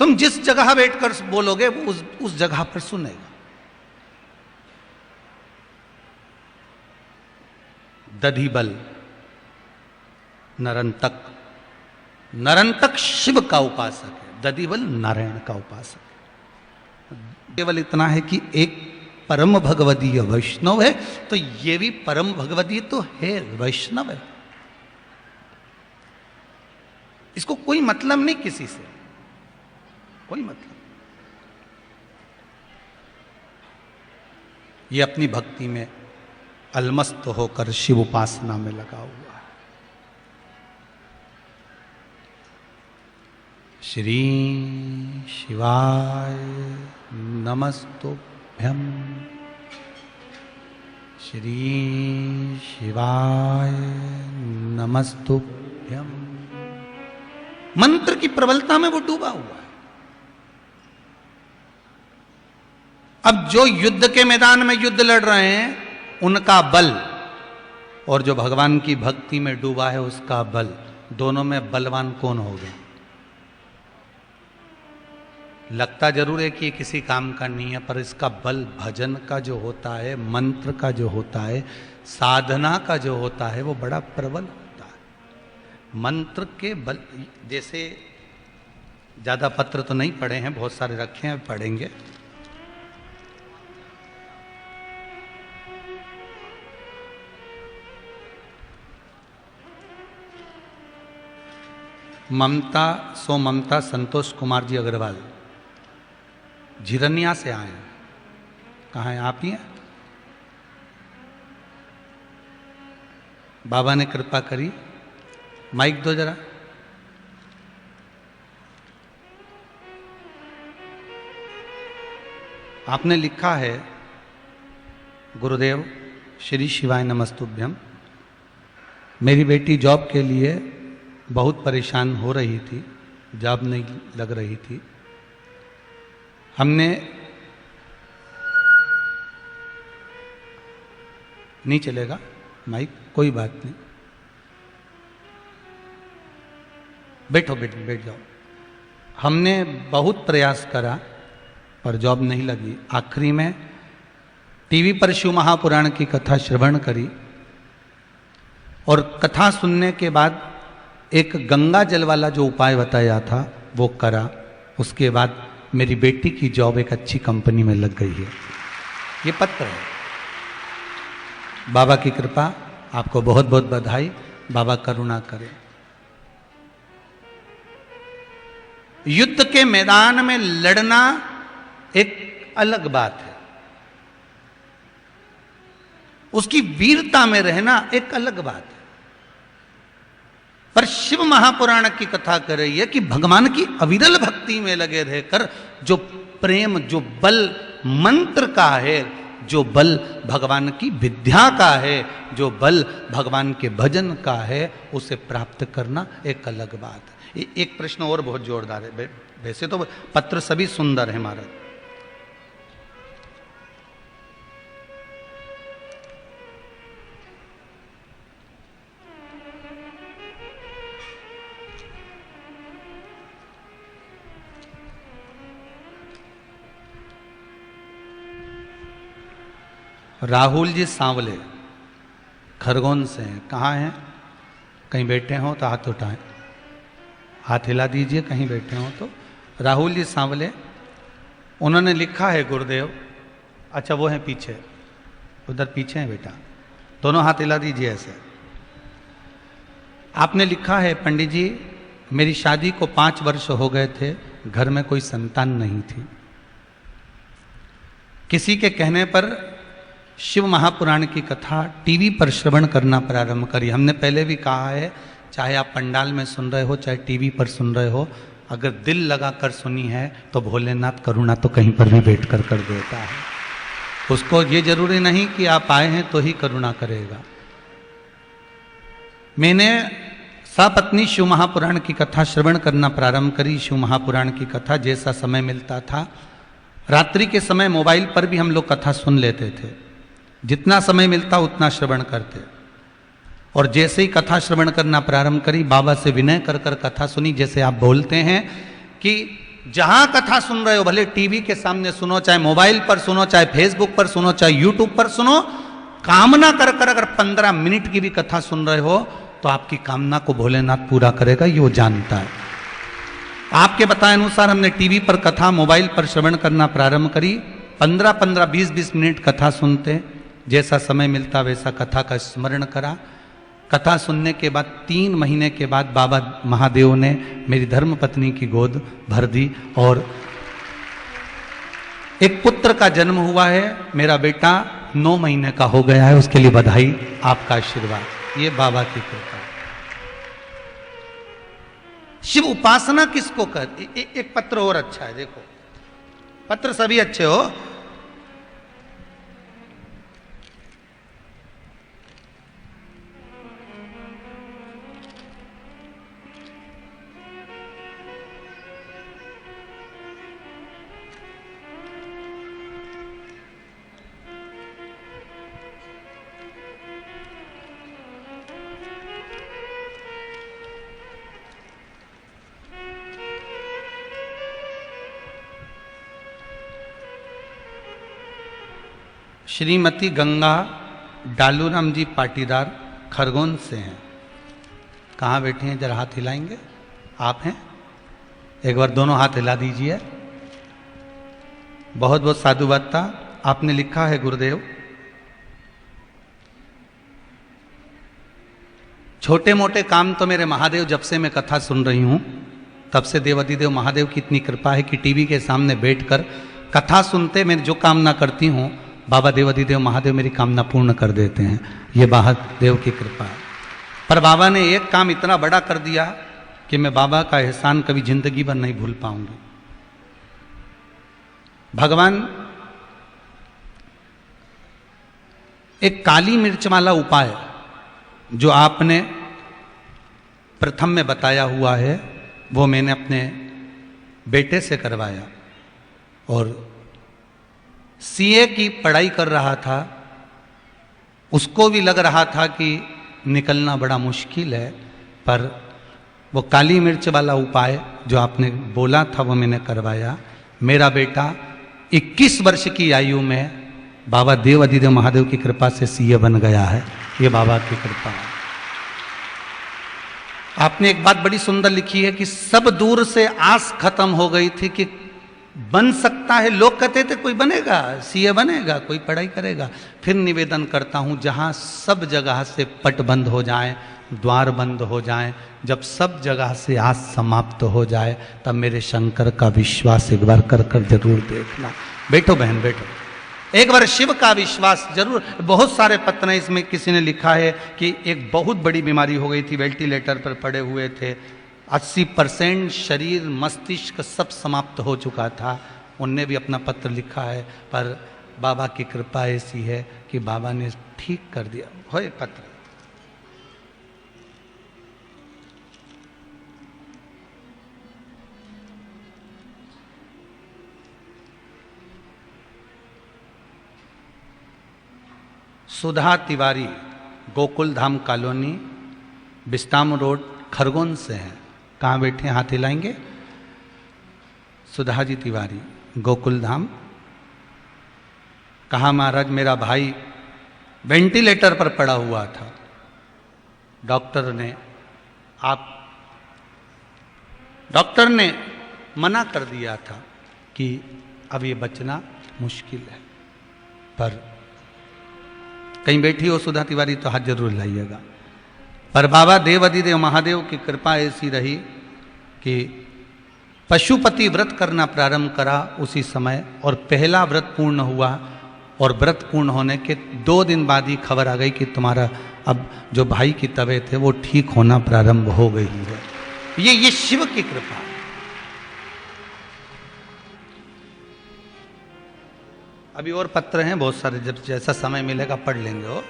तुम जिस जगह बैठकर बोलोगे वो उस जगह पर सुनेगा। दधिबल नरंतक, नरंतक शिव का उपासक है, दधिबल नारायण का उपासक है। केवल इतना है कि एक परम भगवदीय वैष्णव है, तो ये भी परम भगवदीय तो है, वैष्णव है। इसको कोई मतलब नहीं किसी से, कोई मतलब। ये अपनी भक्ति में अलमस्त होकर शिव उपासना में लगा हुआ है। श्री शिवाय नमस्तुभ्यं, श्री शिवाय नमस्तुभ्यं। मंत्र की प्रबलता में वो डूबा हुआ है। अब जो युद्ध के मैदान में युद्ध लड़ रहे हैं उनका बल, और जो भगवान की भक्ति में डूबा है उसका बल, दोनों में बलवान कौन होगा? लगता जरूर है कि ये किसी काम का नहीं है, पर इसका बल भजन का जो होता है, मंत्र का जो होता है, साधना का जो होता है, वो बड़ा प्रबल होता है। मंत्र के बल, जैसे ज्यादा पत्र तो नहीं पढ़े हैं, बहुत सारे रखे हैं, पढ़ेंगे। ममता संतोष कुमार जी अग्रवाल झिरनिया से आए हैं। कहाँ हैं? आप ही हैं? बाबा ने कृपा करी, माइक दो जरा। आपने लिखा है, गुरुदेव श्री शिवाय नमस्तुभ्यम, मेरी बेटी जॉब के लिए बहुत परेशान हो रही थी, जॉब नहीं लग रही थी। हमने नहीं चलेगा माइक, कोई बात नहीं, बैठो बैठ जाओ। हमने बहुत प्रयास करा पर जॉब नहीं लगी। आखिरी में टीवी पर शिव महापुराण की कथा श्रवण करी, और कथा सुनने के बाद एक गंगा जल वाला जो उपाय बताया था वो करा। उसके बाद मेरी बेटी की जॉब एक अच्छी कंपनी में लग गई है। ये पत्र है। बाबा की कृपा, आपको बहुत बहुत बधाई। बाबा करुणा करें। युद्ध के मैदान में लड़ना एक अलग बात है, उसकी वीरता में रहना एक अलग बात है। पर शिव महापुराण की कथा कर रही है कि भगवान की अविरल भक्ति में लगे रहकर जो प्रेम, जो बल मंत्र का है, जो बल भगवान की विद्या का है, जो बल भगवान के भजन का है, उसे प्राप्त करना एक अलग बात है। एक प्रश्न और बहुत जोरदार है। वैसे तो पत्र सभी सुंदर है महाराज। राहुल जी सांवले खरगोन से हैं। कहाँ हैं? कहीं बैठे हो तो हाथ उठाएं, हाथ हिला दीजिए कहीं बैठे हो तो। राहुल जी सांवले, उन्होंने लिखा है गुरुदेव, अच्छा वो हैं पीछे, उधर पीछे हैं बेटा, दोनों हाथ हिला दीजिए ऐसे। आपने लिखा है, पंडित जी मेरी शादी को 5 वर्ष हो गए थे, घर में कोई संतान नहीं थी। किसी के कहने पर शिव महापुराण की कथा टीवी पर श्रवण करना प्रारंभ करी। हमने पहले भी कहा है, चाहे आप पंडाल में सुन रहे हो चाहे टीवी पर सुन रहे हो, अगर दिल लगा कर सुनी है तो भोलेनाथ करुणा तो कहीं पर भी बैठ कर देता है। उसको ये जरूरी नहीं कि आप आए हैं तो ही करुणा करेगा। मैंने सपत्नी शिव महापुराण की कथा श्रवण करना प्रारंभ करी। शिव महापुराण की कथा जैसा समय मिलता था, रात्रि के समय मोबाइल पर भी हम लोग कथा सुन लेते थे, जितना समय मिलता उतना श्रवण करते। और जैसे ही कथा श्रवण करना प्रारंभ करी, बाबा से विनय कर कथा सुनी। जैसे आप बोलते हैं कि जहां कथा सुन रहे हो, भले टीवी के सामने सुनो, चाहे मोबाइल पर सुनो, चाहे फेसबुक पर सुनो, चाहे यूट्यूब पर सुनो, कामना कर कर अगर 15 मिनट की भी कथा सुन रहे हो तो आपकी कामना को भोलेनाथ पूरा करेगा, ये वो जानता है। आपके बताए अनुसार हमने टीवी पर कथा, मोबाइल पर श्रवण करना प्रारंभ करी। 15-15, 20-20 मिनट कथा सुनते, जैसा समय मिलता वैसा कथा का स्मरण करा। कथा सुनने के बाद 3 महीने के बाद बाबा महादेव ने मेरी धर्म पत्नी की गोद भर दी और एक पुत्र का जन्म हुआ है। मेरा बेटा 9 महीने का हो गया है, उसके लिए बधाई, आपका आशीर्वाद, ये बाबा की कृपा। शिव उपासना किसको कर, एक पत्र और अच्छा है, देखो पत्र सभी अच्छे हो। श्रीमती गंगा डालूराम जी पाटीदार खरगोन से हैं। कहाँ बैठे हैं, जरा हाथ हिलाएंगे? आप हैं? एक बार दोनों हाथ हिला दीजिए। बहुत बहुत साधुवाद। आपने लिखा है गुरुदेव, छोटे मोटे काम तो मेरे महादेव, जब से मैं कथा सुन रही हूं तब से देवाधिदेव महादेव की इतनी कृपा है कि टीवी के सामने बैठकर कथा सुनते मैं जो कामना करती हूं, बाबा देवाधिदेव महादेव मेरी कामना पूर्ण कर देते हैं। ये महादेव की कृपा है। पर बाबा ने एक काम इतना बड़ा कर दिया कि मैं बाबा का एहसान कभी जिंदगी भर नहीं भूल पाऊंगी। भगवान एक काली मिर्च वाला उपाय जो आपने प्रथम में बताया हुआ है, वो मैंने अपने बेटे से करवाया और सीए की पढ़ाई कर रहा था। उसको भी लग रहा था कि निकलना बड़ा मुश्किल है, पर वो काली मिर्च वाला उपाय जो आपने बोला था वो मैंने करवाया। मेरा बेटा 21 वर्ष की आयु में बाबा देवाधिदेव महादेव की कृपा से सीए बन गया है। ये बाबा की कृपा है। आपने एक बात बड़ी सुंदर लिखी है कि सब दूर से आस खत्म हो गई थी कि बन सकता है। लोग कहते थे कोई बनेगा, सीए बनेगा, कोई पढ़ाई करेगा। फिर निवेदन करता हूं, जहां सब जगह से पट बंद हो जाए, द्वार बंद हो जाए, जब सब जगह से आस समाप्त हो जाए, तब मेरे शंकर का विश्वास एक बार कर कर जरूर देखना। बैठो बहन बैठो, एक बार शिव का विश्वास जरूर। बहुत सारे पत्र हैं, इसमें किसी ने लिखा है कि एक बहुत बड़ी बीमारी हो गई थी, वेंटिलेटर पर पड़े हुए थे, 80% शरीर मस्तिष्क सब समाप्त हो चुका था। उनने भी अपना पत्र लिखा है, पर बाबा की कृपा ऐसी है कि बाबा ने ठीक कर दिया। होए पत्र, सुधा तिवारी, गोकुल धाम कॉलोनी, बिस्ताम रोड, खरगोन से हैं। कहाँ बैठे हैं, हाथ हिलाएंगे? सुधा जी तिवारी, गोकुल धाम। कहा महाराज मेरा भाई वेंटिलेटर पर पड़ा हुआ था, डॉक्टर ने मना कर दिया था कि अब ये बचना मुश्किल है। पर कहीं बैठी हो सुधा तिवारी तो हाथ जरूर लाइएगा। पर बाबा देवाधिदेव महादेव की कृपा ऐसी रही कि पशुपति व्रत करना प्रारंभ करा उसी समय, और पहला व्रत पूर्ण हुआ। और व्रत पूर्ण होने के 2 दिन बाद ही खबर आ गई कि तुम्हारा अब जो भाई की तबीयत है वो ठीक होना प्रारंभ हो गई है। ये शिव की कृपा। अभी और पत्र हैं बहुत सारे, जब जैसा समय मिलेगा पढ़ लेंगे। हो